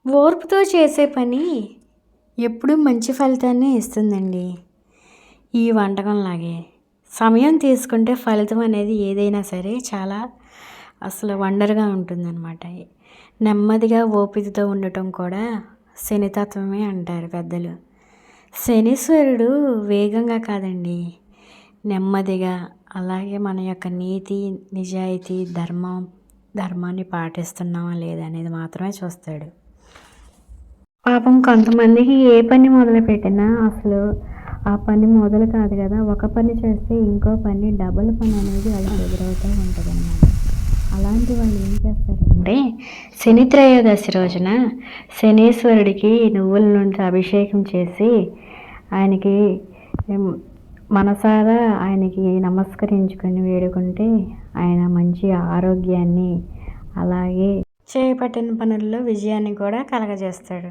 ఓర్పుతో చేసే పని ఎప్పుడూ మంచి ఫలితాన్నే ఇస్తుందండి. ఈ వంటకంలాగే. సమయం తీసుకుంటే ఫలితం అనేది ఏదైనా సరే చాలా అసలు వండర్‌గా ఉంటుందనమాట. నెమ్మదిగా ఓపికతో ఉండటం కూడా శనితత్వమే అంటారు పెద్దలు. శనీశ్వరుడు వేగంగా కాదండి, నెమ్మదిగా, అలాగే మన యొక్క నీతి, నిజాయితీ, ధర్మాన్ని పాటిస్తున్నామా లేదా అనేది మాత్రమే చూస్తాడు. పాపం కొంతమందికి ఏ పని మొదలుపెట్టినా అసలు ఆ పని మొదలు కాదు కదా, ఒక పని చేస్తే ఇంకో పని డబుల్ పని అనేది వాళ్ళకి ఎదురవుతూ ఉంటుందన్నమాట. అలాంటి వాళ్ళు ఏం చేస్తారంటే శని త్రయోదశి రోజున శనీశ్వరుడికి నువ్వుల నుంచి అభిషేకం చేసి ఆయనకి మనసారా ఆయనకి నమస్కరించుకొని వేడుకుంటే ఆయన మంచి ఆరోగ్యాన్ని, అలాగే చేపట్టిన పనుల్లో విజయాన్ని కూడా కలగజేస్తాడు.